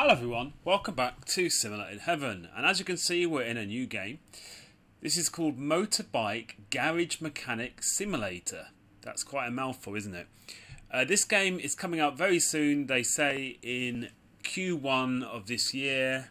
Hello everyone, welcome back to Simulated Heaven, and as you can see we're in a new game. This is called Motorbike Garage Mechanic Simulator. That's quite a mouthful, isn't it? This game is coming out very soon, they say in Q1 of this year.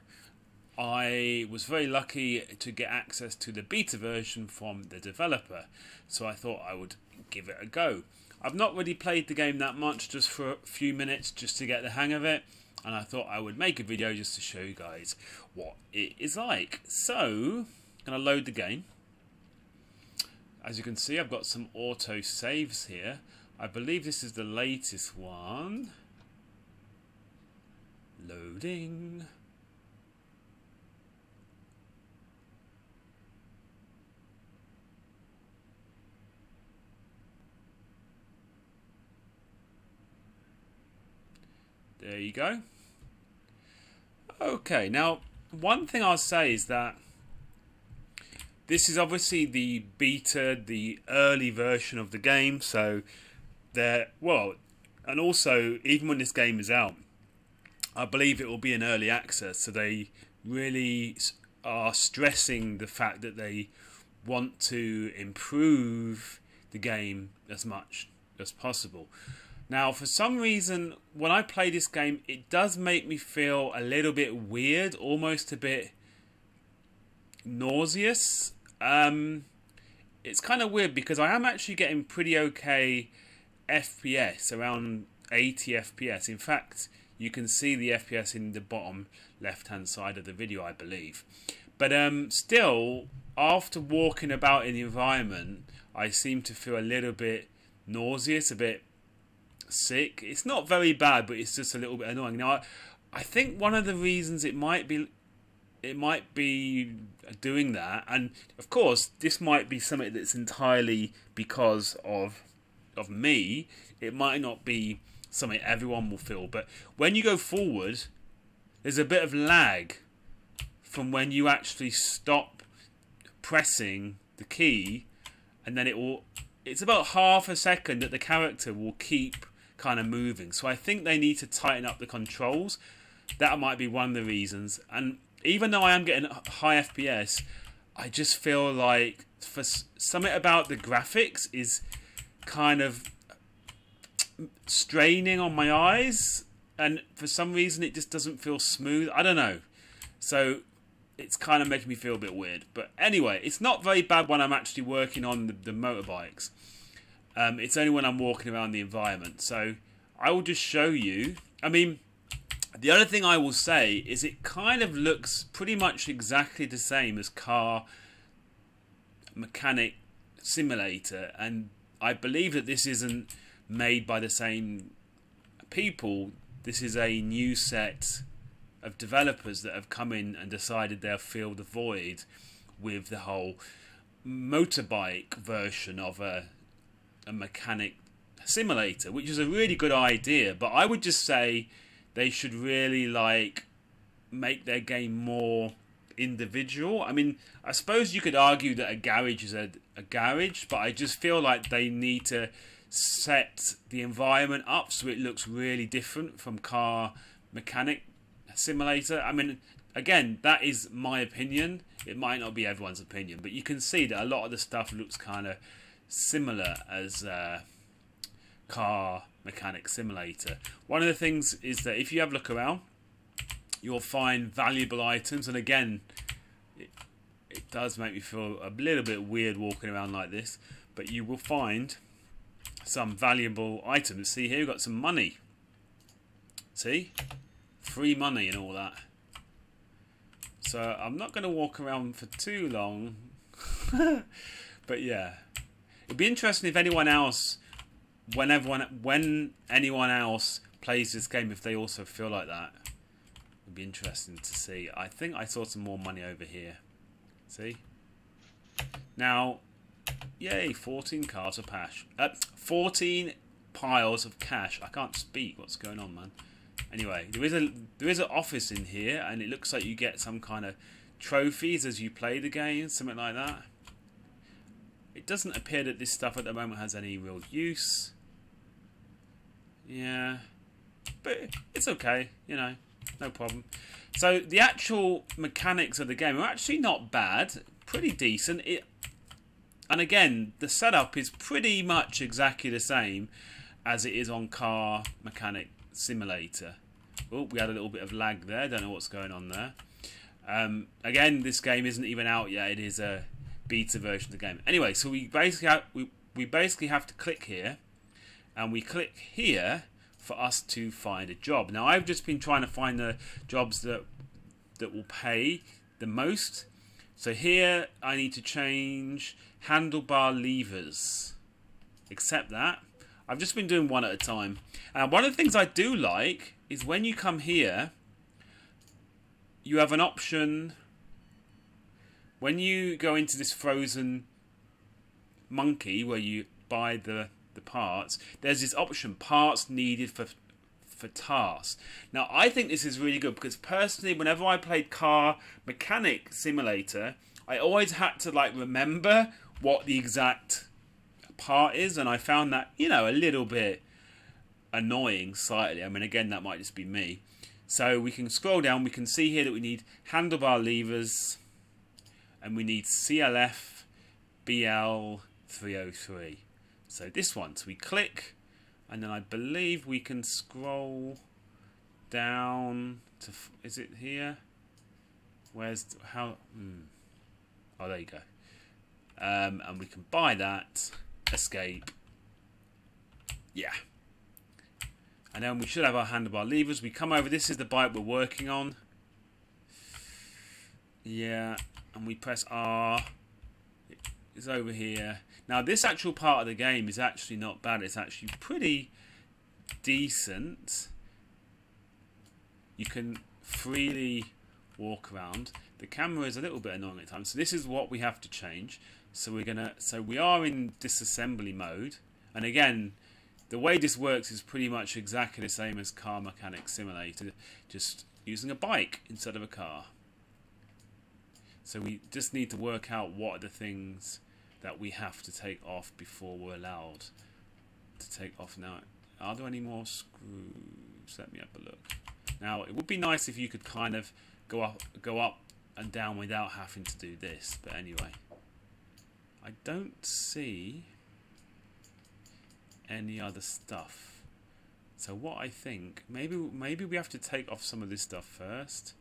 I was very lucky to get access to the beta version from the developer, so I thought I would give it a go. I've not really played the game that much, just for a few minutes just to get the hang of it. And I thought I would make a video just to show you guys what it is like. So, I'm going to load the game. As you can see, I've got some auto saves here. I believe this is the latest one. Loading. There you go. Okay, now one thing I'll say is that this is obviously the beta, the early version of the game, so and also even when this game is out, I believe it will be in early access, so they really are stressing the fact that they want to improve the game as much as possible. Now, for some reason, when I play this game, it does make me feel a little bit weird, almost a bit nauseous. It's kind of weird because I am actually getting pretty okay FPS, around 80 FPS. In fact, you can see the FPS in the bottom left-hand side of the video, I believe. But still, after walking about in the environment, I seem to feel a little bit nauseous, a bit sick. It's not very bad, but it's just a little bit annoying. Now, I think one of the reasons it might be doing that, and of course, this might be something that's entirely because of me. It might not be something everyone will feel, but when you go forward, there's a bit of lag from when you actually stop pressing the key, and then it's about half a second that the character will keep kind of moving. So I think they need to tighten up the controls. That might be one of the reasons. And even though I am getting high FPS, I just feel like for something about the graphics is kind of straining on my eyes, and for some reason it just doesn't feel smooth. I don't know. So it's kind of making me feel a bit weird. But anyway, it's not very bad when I'm actually working on the motorbikes. It's only when I'm walking around the environment. So I will just show you. I mean, the other thing I will say is it kind of looks pretty much exactly the same as Car Mechanic Simulator. And I believe that this isn't made by the same people. This is a new set of developers that have come in and decided they'll fill the void with the whole motorbike version of a mechanic simulator, which is a really good idea, but I would just say they should really make their game more individual. I mean, I suppose you could argue that a garage is a garage, but I just feel like they need to set the environment up so it looks really different from Car Mechanic Simulator. I mean, again, that is my opinion. It might not be everyone's opinion, but you can see that a lot of the stuff looks kind of similar as Car Mechanic Simulator. One of the things is that if you have a look around, you'll find valuable items, and again, it does make me feel a little bit weird walking around like this, but you will find some valuable items. See here, we've got some money. See? Free money and all that. So I'm not going to walk around for too long. But yeah. It'd be interesting if anyone else, when anyone else plays this game, if they also feel like that. It'd be interesting to see. I think I saw some more money over here. See? Now, yay, 14 cars of cash. 14 piles of cash. I can't speak. What's going on, man? Anyway, there is an office in here, and it looks like you get some kind of trophies as you play the game, something like that. It doesn't appear that this stuff at the moment has any real use. Yeah. But it's okay, you know. no problem. So the actual mechanics of the game are actually not bad, pretty decent. And again, the setup is pretty much exactly the same as it is on Car Mechanic Simulator. Oh, we had a little bit of lag there. Don't know what's going on there. Again, this game isn't even out yet. It is a beta version of the game. Anyway, so we basically have to click here, and we click here for us to find a job. Now, I've just been trying to find the jobs that will pay the most. So here, I need to change handlebar levers. Accept that. I've just been doing one at a time. And one of the things I do like is when you come here, you have an option. When you go into this frozen monkey where you buy the parts, there's this option, parts needed for tasks. Now, I think this is really good because personally, whenever I played Car Mechanic Simulator, I always had to remember what the exact part is, and I found that, a little bit annoying slightly. I mean, again, that might just be me. So we can scroll down, we can see here that we need handlebar levers, and we need CLF BL 303. So this one, so we click, and then I believe we can scroll down to, is it here? Where's, how, oh, there you go. And we can buy that, escape, yeah. And then we should have our handlebar levers. We come over, this is the bike we're working on. Yeah, and we press R. It's over here. Now, this actual part of the game is actually not bad. It's actually pretty decent. You can freely walk around. The camera is a little bit annoying at times. So this is what we have to change. So we are in disassembly mode. And again, the way this works is pretty much exactly the same as Car Mechanic Simulator, just using a bike instead of a car. So we just need to work out what are the things that we have to take off before we're allowed to take off. Now, are there any more screws? Let me have a look. Now, it would be nice if you could kind of go up and down without having to do this. But anyway, I don't see any other stuff. So what I think, maybe we have to take off some of this stuff first.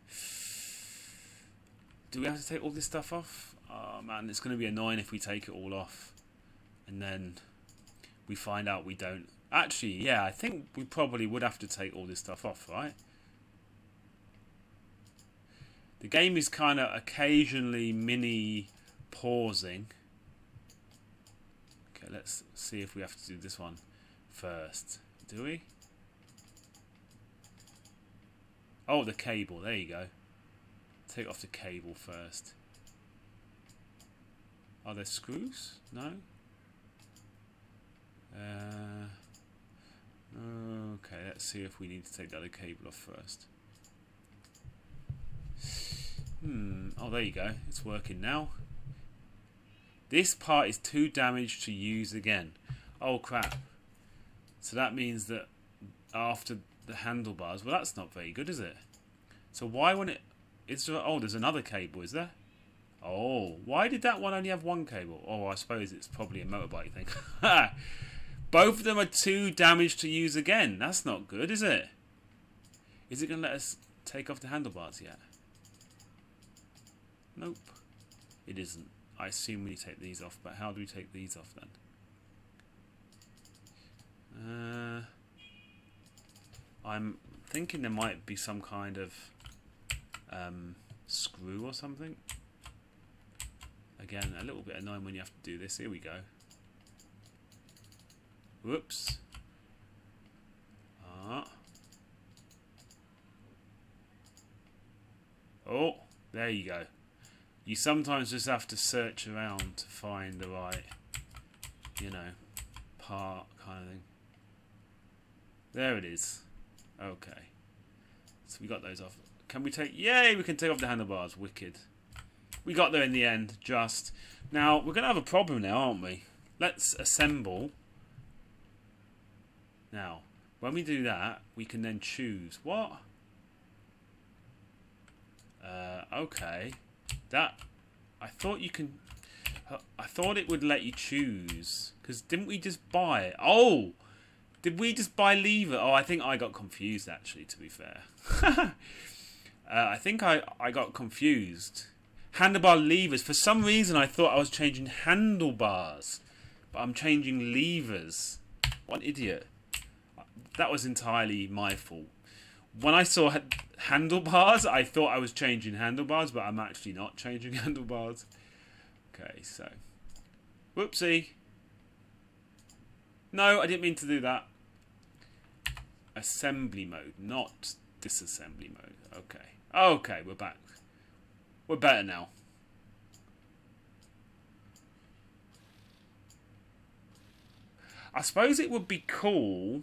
Do we have to take all this stuff off? Oh man, it's going to be annoying if we take it all off and then we find out we don't. Actually, yeah, I think we probably would have to take all this stuff off, right? The game is kind of occasionally mini pausing. Okay, let's see if we have to do this one first. Do we? Oh, the cable. There you go. Take off the cable first. Are there screws? No? Okay, let's see if we need to take the other cable off first. Oh, there you go. It's working now. This part is too damaged to use again. Oh, crap. So that means that after the handlebars... Well, that's not very good, is it? So why won't it... Oh, there's another cable, is there? Oh, why did that one only have one cable? Oh, I suppose it's probably a motorbike thing. Both of them are too damaged to use again. That's not good, is it? Is it going to let us take off the handlebars yet? Nope. It isn't. I assume we take these off, but how do we take these off then? I'm thinking there might be some kind of screw or something. Again, a little bit annoying when you have to do this. Here we go. Whoops. Oh, there you go. You sometimes just have to search around to find the right, part kind of thing. There it is. Okay. So we got those off. Can we take... Yay, we can take off the handlebars. Wicked. We got there in the end, just. Now, we're going to have a problem now, aren't we? Let's assemble. Now, when we do that, we can then choose. What? Okay. That... I thought you can... I thought it would let you choose. Because didn't we just buy it? Oh! Did we just buy lever? Oh, I think I got confused, actually, to be fair. I think I got confused. Handlebar levers. For some reason, I thought I was changing handlebars. But I'm changing levers. What an idiot. That was entirely my fault. When I saw handlebars, I thought I was changing handlebars, but I'm actually not changing handlebars. Okay, so... Whoopsie. No, I didn't mean to do that. Assembly mode, not disassembly mode. Okay. Okay, we're back. We're better now. I suppose it would be cool.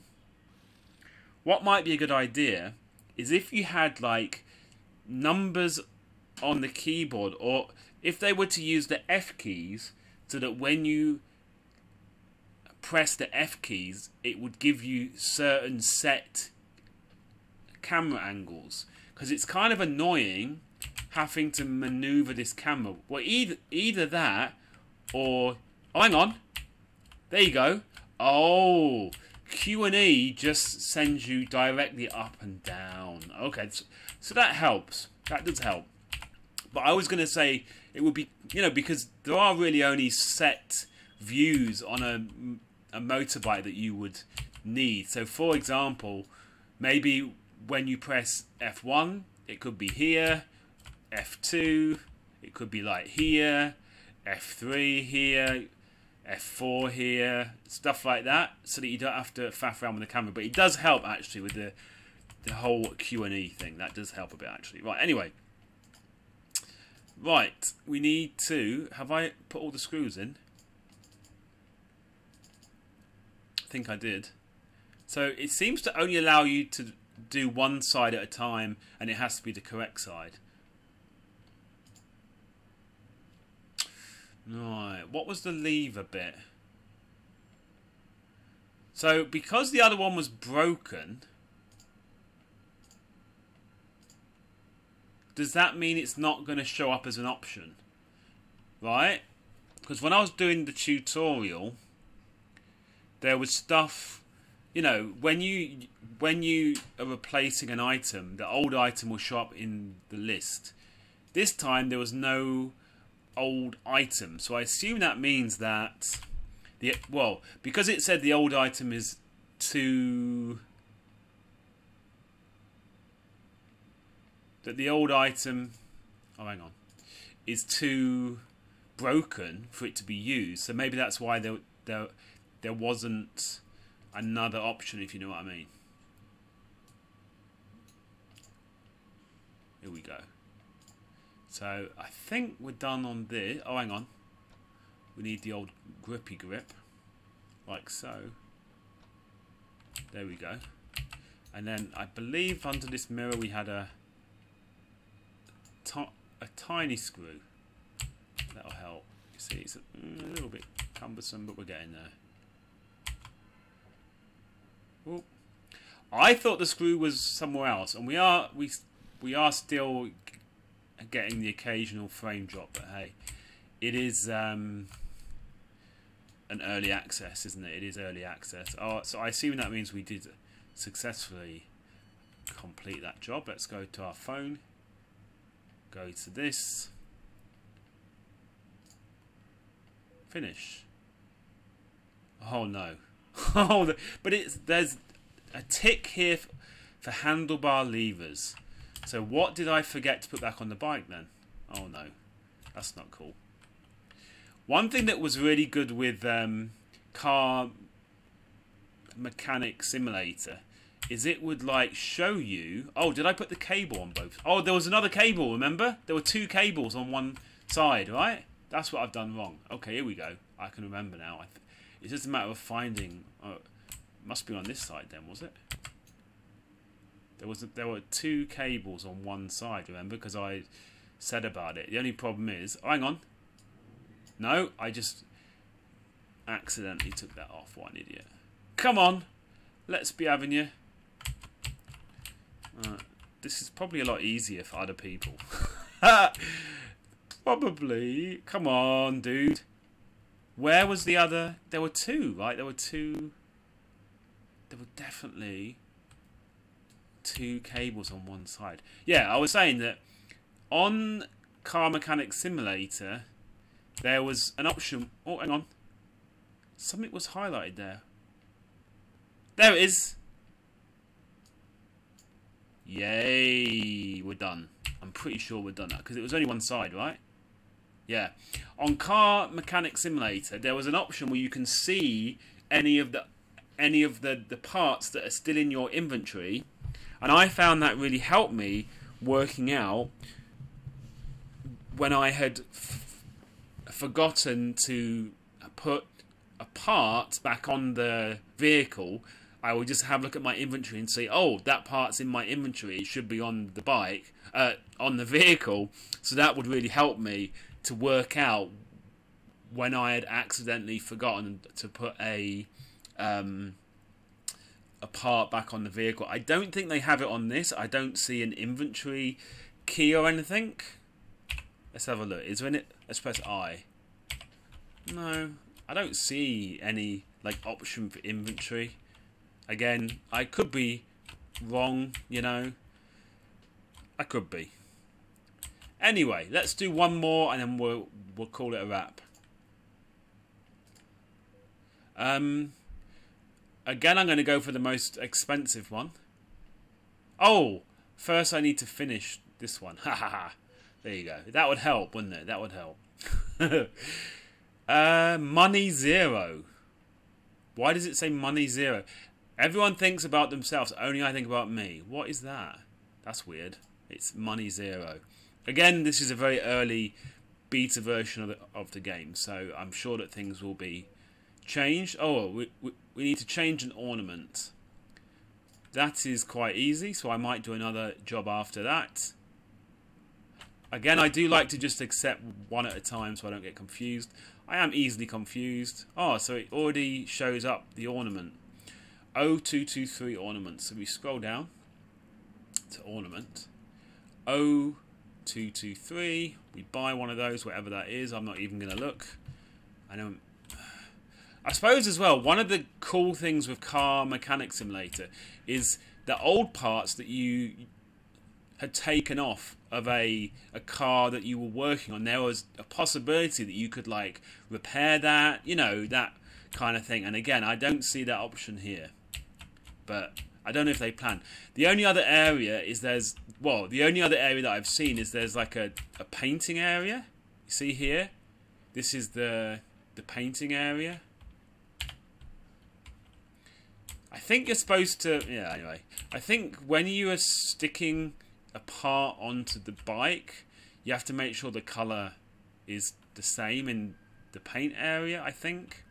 What might be a good idea is if you had like numbers on the keyboard, or if they were to use the F keys, so that when you press the F keys, it would give you certain set camera angles. Because it's kind of annoying having to maneuver this camera. Well, either that, or... Oh, hang on. There you go. Oh, Q&E just sends you directly up and down. Okay, so that helps. That does help. But I was going to say, it would be, you know, because there are really only set views on a motorbike that you would need. So, for example, maybe when you press F1, it could be here, F2, it could be like here, F3 here, F4 here, stuff like that, so that you don't have to faff around with the camera. But it does help, actually, with the whole Q&E thing. That does help a bit, actually. Right, anyway. Right, we need to... Have I put all the screws in? I think I did. So it seems to only allow you to do one side at a time, and it has to be the correct side. Right, what was the lever bit? So because the other one was broken, does that mean it's not going to show up as an option? Right? Because when I was doing the tutorial, there was stuff, you know, when you are replacing an item, the old item will show up in the list. This time there was no old item, so I assume that means that because it said the old item is too... That the old item... Oh, hang on. Is too broken for it to be used. So maybe that's why there wasn't another option, if you know what I mean. Here we go. So I think we're done on this. Oh, hang on. We need the old grippy grip. Like so. There we go. And then I believe under this mirror we had a tiny screw. That'll help. You see, it's a little bit cumbersome, but we're getting there. Ooh. I thought the screw was somewhere else, and we are still getting the occasional frame drop, but hey, it is an early access, isn't it? It is early access. Oh, so I assume that means we did successfully complete that job. Let's go to our phone. Go to this. Finish. Oh no. Oh, but there's a tick here for handlebar levers. So what did I forget to put back on the bike then? Oh no, that's not cool. One thing that was really good with Car Mechanic Simulator is it would like show you... Oh, did I put the cable on both? Oh, there was another cable, remember? There were two cables on one side, right? That's what I've done wrong. Okay, here we go. I can remember now. It's just a matter of finding... Oh, it must be on this side then, was it? There were two cables on one side, remember? Because I said about it. The only problem is... Oh, hang on. No, I just accidentally took that off. What an idiot. Come on. Let's be having you. This is probably a lot easier for other people. Probably. Come on, dude. Where was the other? There were two, right? There were two. There were definitely two cables on one side. Yeah, I was saying that on Car Mechanic Simulator, there was an option. Oh, hang on. Something was highlighted there. There it is. Yay, we're done. I'm pretty sure we're done that because it was only one side, right? Yeah. On Car Mechanic Simulator, there was an option where you can see any of the parts that are still in your inventory, and I found that really helped me working out when I had forgotten to put a part back on the vehicle. I would just have a look at my inventory and say, oh, that part's in my inventory. It should be on the bike, on the vehicle. So that would really help me to work out when I had accidentally forgotten to put a part back on the vehicle. I don't think they have it on this. I don't see an inventory key or anything. Let's have a look. Is there any? Let's press I. No, I don't see any like option for inventory. Again, I could be wrong, you know. I could be. Anyway, let's do one more and then we'll call it a wrap. Again, I'm going to go for the most expensive one. Oh, first I need to finish this one. Ha ha ha. There you go. That would help, wouldn't it? That would help. Money zero. Why does it say money zero? Everyone thinks about themselves. Only I think about me. What is that? That's weird. It's money zero. Again, this is a very early beta version of the game, so I'm sure that things will be changed. Oh, we need to change an ornament. That is quite easy, so I might do another job after that. Again, I do like to just accept one at a time so I don't get confused. I am easily confused. Oh, so it already shows up the ornament. 0223 ornament. So we scroll down to ornament. 0223. We buy one of those, whatever that is. I'm not even going to look. I suppose as well, one of the cool things with Car Mechanic Simulator is the old parts that you had taken off of a car that you were working on. There was a possibility that you could like repair that, you know, that kind of thing. And again, I don't see that option here. But I don't know if they plan. The only other area is the only other area that I've seen is there's like a painting area. You see here? This is the painting area. I think you're supposed to, yeah, anyway. I think when you are sticking a part onto the bike, you have to make sure the colour is the same in the paint area, I think.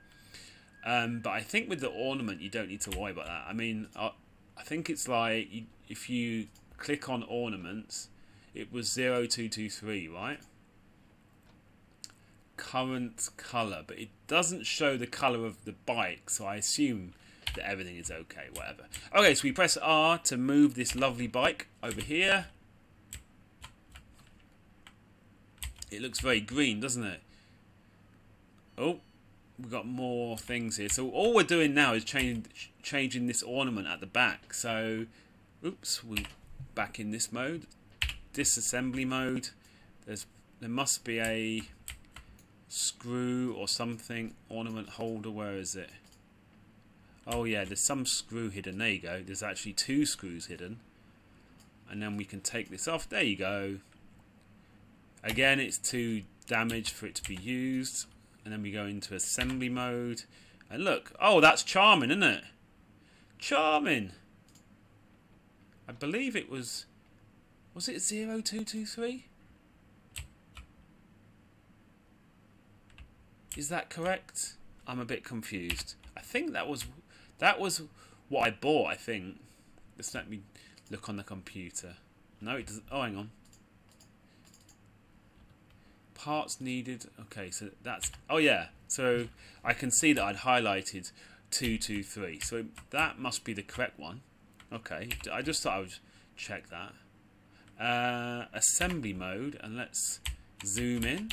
But I think with the ornament, you don't need to worry about that. I mean, I think it's like, if you click on ornaments, it was 0223, right? Current colour, but it doesn't show the colour of the bike, so I assume that everything is okay, whatever. Okay, so we press R to move this lovely bike over here. It looks very green, doesn't it? Oh, we've got more things here. So all we're doing now is changing this ornament at the back. So, oops, we're back in this mode. Disassembly mode. There must be a screw or something. Ornament holder, where is it? Oh yeah, there's some screw hidden. There you go. There's actually two screws hidden. And then we can take this off. There you go. Again, it's too damaged for it to be used. And then we go into assembly mode. And look. Oh, that's charming, isn't it? Charming. I believe it was... Was it 0223? Is that correct? I'm a bit confused. I think that was what I bought, I think. Just let me look on the computer. No, it doesn't. Oh, hang on. Parts needed. Okay, so that's... Oh, yeah. So I can see that I'd highlighted 223. So that must be the correct one. Okay. I just thought I would check that. assembly mode, and let's zoom in.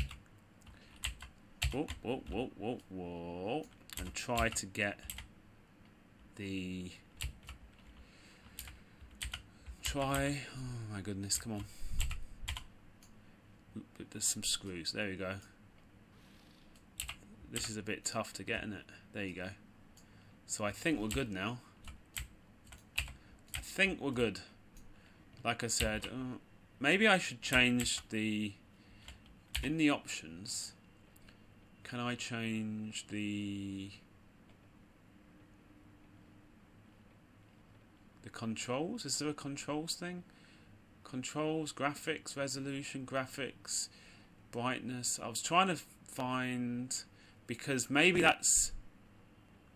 Whoa, whoa, whoa, whoa, whoa, and try to get the oh my goodness, come on. Oop, there's some screws. There we go. This is a bit tough to get, isn't it? There you go. So I think we're good now. I think we're good. Like I said, maybe I should change the... In the options, can I change the controls? Is there a controls thing? Controls, graphics, resolution, graphics, brightness. I was trying to find... Because maybe that's...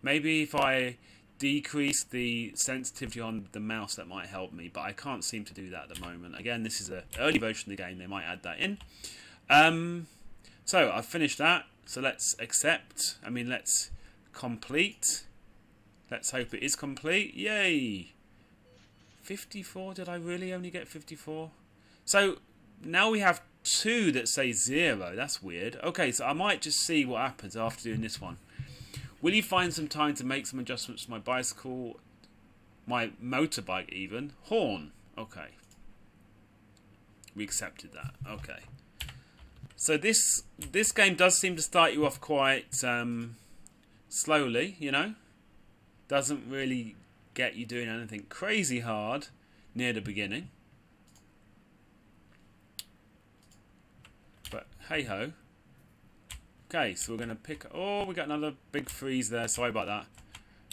Maybe if I decrease the sensitivity on the mouse, that might help me. But I can't seem to do that at the moment. Again, this is an early version of the game. They might add that in. So I've finished that. So let's accept. I mean, let's complete. Let's hope it is complete. Yay! 54. Did I really only get 54? So now we have 2 that say 0. That's weird. Okay, so I might just see what happens after doing this one. Will you find some time to make some adjustments to my bicycle, my motorbike even? Horn. Okay. We accepted that. Okay. So this game does seem to start you off quite slowly, you know. Doesn't really get you doing anything crazy hard near the beginning. But hey ho. Okay, so we're going to pick... Oh, we got another big freeze there. Sorry about that.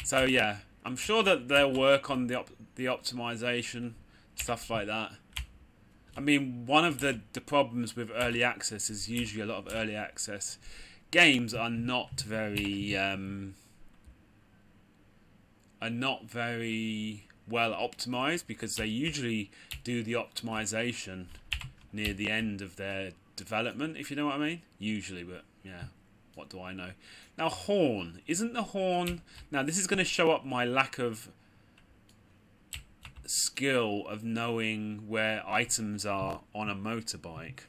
So yeah, I'm sure that they'll work on the optimization, stuff like that. I mean, one of the problems with early access is usually a lot of early access games are not very well optimized, because they usually do the optimization near the end of their development, if you know what I mean. Usually, but yeah, what do I know? Now, horn. Isn't the horn... Now, this is going to show up my lack of skill of knowing where items are on a motorbike.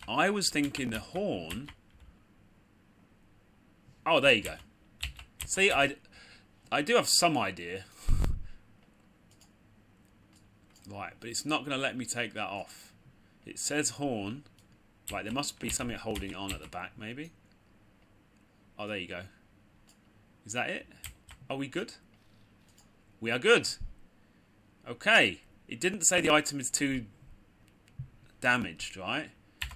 I was thinking the horn... Oh, there you go. See, I do have some idea. Right, but it's not going to let me take that off. It says horn. Right, there must be something holding it on at the back, maybe. Oh, there you go. Is that it? Are we good? We are good. Okay. It didn't say the item is too damaged, right?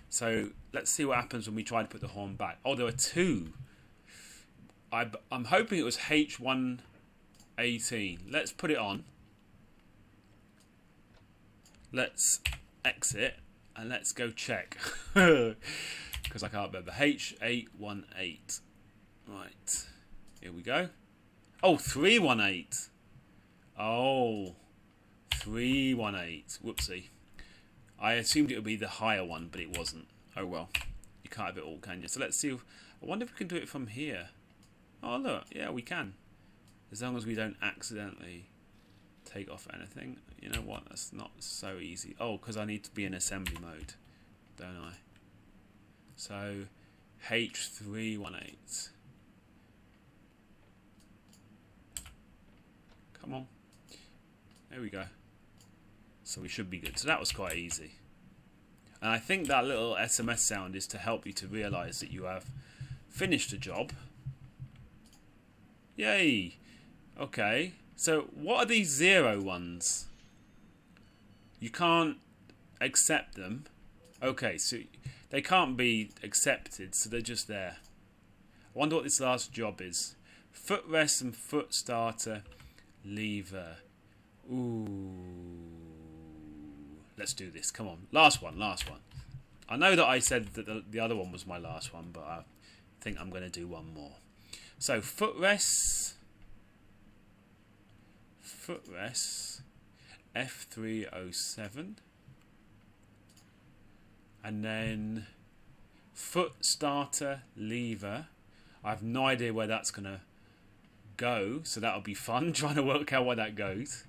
So let's see what happens when we try to put the horn back. Oh, there are 2. I'm hoping it was H118. Let's put it on. Let's exit and let's go check. Because I can't remember. H818. Right. Here we go. Oh, 318. Oh, 318. Whoopsie. I assumed it would be the higher one, but it wasn't. Oh well. You can't have it all, can you? So let's see. I wonder if we can do it from here. Oh look, yeah, we can. As long as we don't accidentally take off anything. You know what? That's not so easy. Oh, because I need to be in assembly mode, don't I? So H318. Come on. There we go. So we should be good. So that was quite easy. And I think that little SMS sound is to help you to realise that you have finished a job. Yay! Okay. So what are these 0 ones? You can't accept them. Okay, so they can't be accepted, so they're just there. I wonder what this last job is. Footrest and foot starter lever. Ooh. Let's do this. Come on. Last one. I know that I said that the other one was my last one, but I think I'm going to do one more. So, footrests. F307. And then foot starter lever. I have no idea where that's going to go, so that'll be fun trying to work out where that goes.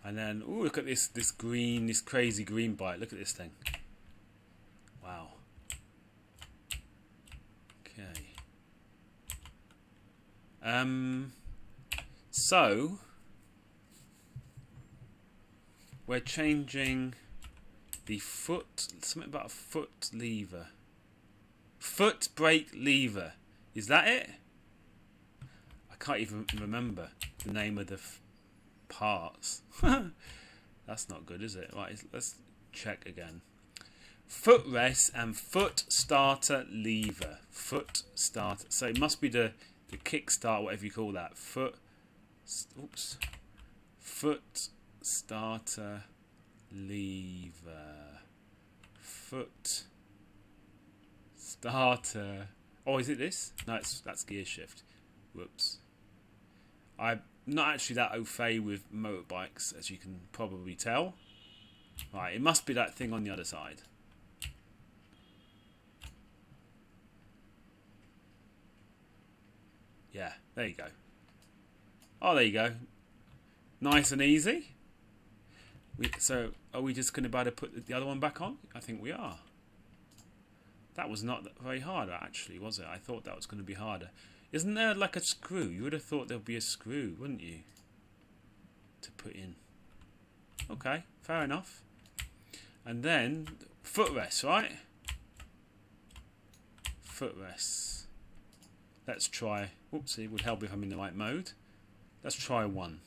And then, ooh, look at this green, this crazy green bike. Look at this thing. Wow. Okay. So we're changing the foot, something about a foot lever. Foot brake lever. Is that it? I can't even remember the name of the parts. That's not good, is it? Right, let's check again. Footrest and foot starter lever. Foot starter. So it must be the kickstart, whatever you call that. Foot starter lever. Foot starter. Oh, is it this? No, that's gear shift. Whoops. I'm not actually that au fait with motorbikes, as you can probably tell. Right, it must be that thing on the other side. Yeah, there you go. Oh, there you go. Nice and easy. So, are we just going to be able to put the other one back on? I think we are. That was not very hard, actually, was it? I thought that was going to be harder. Isn't there like a screw? You would have thought there'd be a screw, wouldn't you? To put in. Okay, fair enough. And then, footrest, right? Footrest. Let's try. Whoopsie, would help if I'm in the right mode. Let's try one.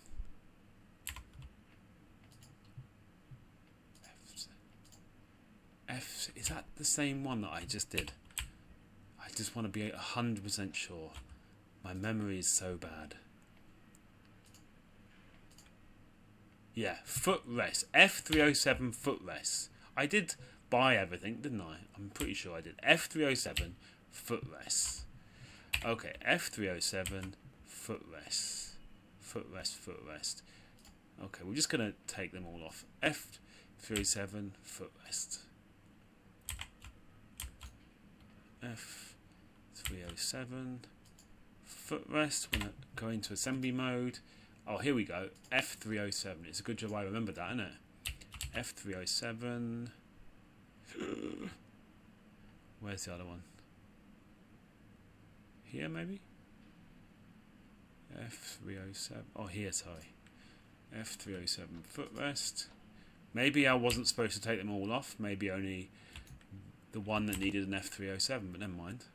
F, is that the same one that I just did? I just want to be 100% sure. My memory is so bad. Yeah, footrest. F307 footrest. I did buy everything, didn't I? I'm pretty sure I did. F307 footrest. Okay, F307 footrest. Footrest. Okay, we're just going to take them all off. F307 footrest. F307 footrest. We're going to go into assembly mode. Oh, here we go. F307. It's a good job I remembered that, isn't it? F307. Where's the other one? Here, maybe? F307. Oh, here, sorry. F307 footrest. Maybe I wasn't supposed to take them all off. Maybe only the one that needed an F307, but never mind.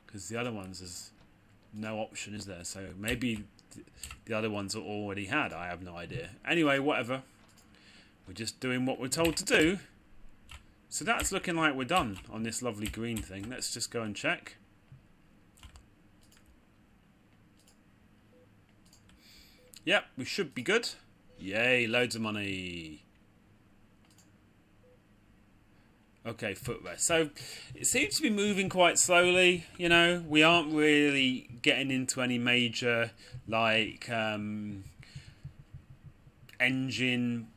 Because the other ones, there's no option, is there? So maybe the other ones are already had. I have no idea. Anyway, whatever. We're just doing what we're told to do. So that's looking like we're done on this lovely green thing. Let's just go and check. Yep, we should be good. Yay, loads of money. Okay, footrest. So it seems to be moving quite slowly. You know, we aren't really getting into any major like engine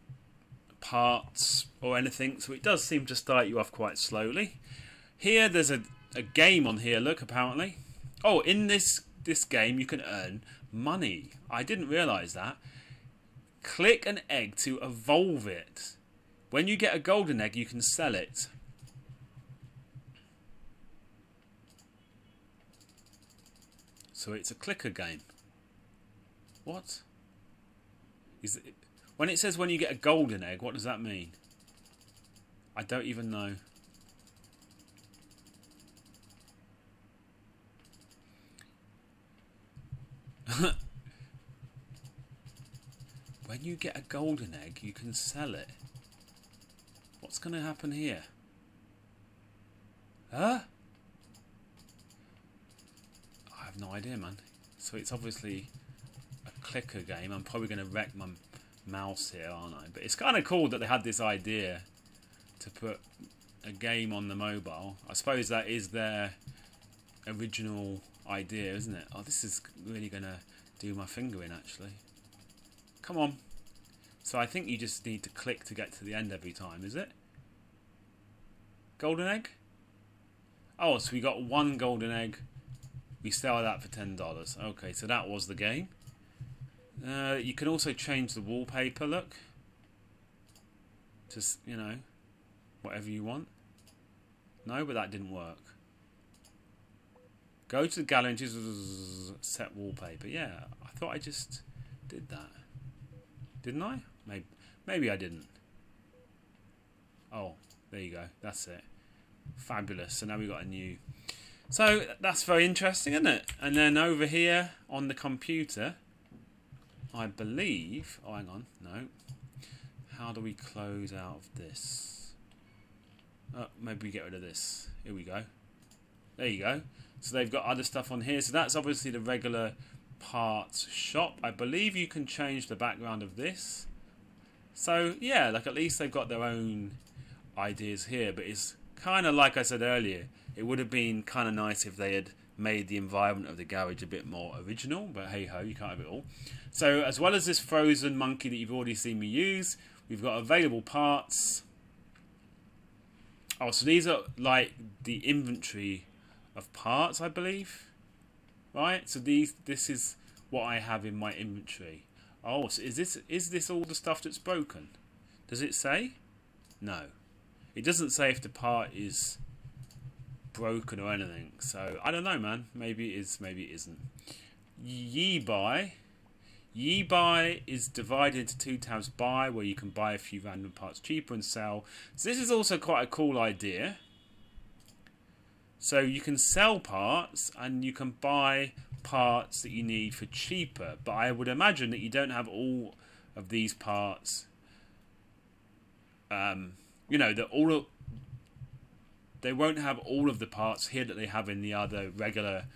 parts or anything. So it does seem to start you off quite slowly. Here, there's a game on here. Look, apparently. Oh, in this game, you can earn money. I didn't realise that. Click an egg to evolve it. When you get a golden egg, you can sell it. So it's a clicker game. What? Is it, when it says when you get a golden egg, what does that mean? I don't even know. When you get a golden egg, you can sell it. What's going to happen here? Huh? I have no idea, man. So it's obviously a clicker game. I'm probably going to wreck my mouse here, aren't I? But it's kind of cool that they had this idea to put a game on the mobile. I suppose that is their original idea, isn't it? Oh, this is really going to do my finger in, actually. Come on. So I think you just need to click to get to the end every time, is it? Golden egg? Oh, so we got one golden egg. We sell that for $10. Okay, so that was the game. You can also change the wallpaper look. Just, whatever you want. No, but that didn't work. Go to the gallery and just set wallpaper. Yeah, I thought I just did that. Didn't I? Maybe I didn't. Oh, there you go. That's it. Fabulous. So now we've got a new... So that's very interesting, isn't it? And then over here on the computer, I believe... Oh, hang on. No. How do we close out of this? Oh, maybe we get rid of this. Here we go. There you go. So they've got other stuff on here. So that's obviously the regular parts shop. I believe you can change the background of this. So yeah, like at least they've got their own ideas here. But it's kind of like I said earlier, it would have been kind of nice if they had made the environment of the garage a bit more original. But hey ho, you can't have it all. So as well as this frozen monkey that you've already seen me use, we've got available parts. Oh, so these are like the inventory of parts, I believe. Right? So this is what I have in my inventory. Oh, so is this all the stuff that's broken? Does it say? No. It doesn't say if the part is broken or anything. So I don't know, man. Maybe it is, maybe it isn't. Ye buy is divided into 2 tabs. Buy, where you can buy a few random parts cheaper, and sell. So this is also quite a cool idea. So you can sell parts and you can buy parts that you need for cheaper. But I would imagine that you don't have all of these parts. They won't have all of the parts here that they have in the other regular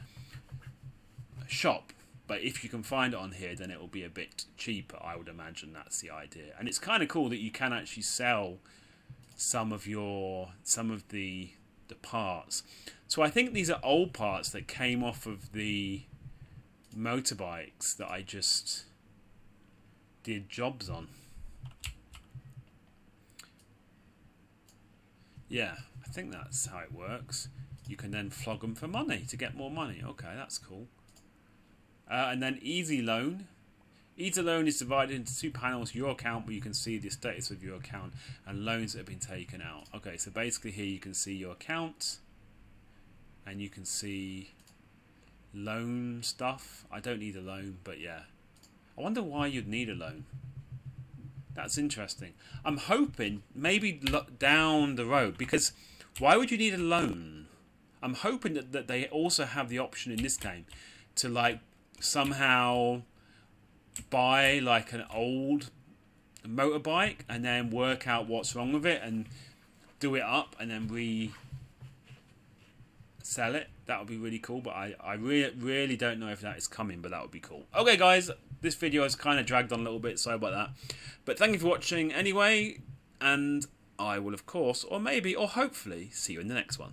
shop. But if you can find it on here, then it will be a bit cheaper. I would imagine that's the idea. And it's kind of cool that you can actually sell some of the parts. So I think these are old parts that came off of the motorbikes that I just did jobs on. Yeah, I think that's how it works. You can then flog them for money to get more money. Okay, that's cool. And then Easy Loan. Easy Loan is divided into 2 panels. Your account, where you can see the status of your account, and loans that have been taken out. Okay, so basically here you can see your account, and you can see loan stuff. I don't need a loan, but yeah. I wonder why you'd need a loan. That's interesting. I'm hoping maybe down the road, because why would you need a loan? I'm hoping that they also have the option in this game to like somehow buy like an old motorbike and then work out what's wrong with it and do it up and then sell it. That would be really cool, but I really don't know if that is coming, but that would be cool. Okay guys, this video has kind of dragged on a little bit, sorry about that, but thank you for watching anyway, and I will of course, or maybe, or hopefully see you in the next one.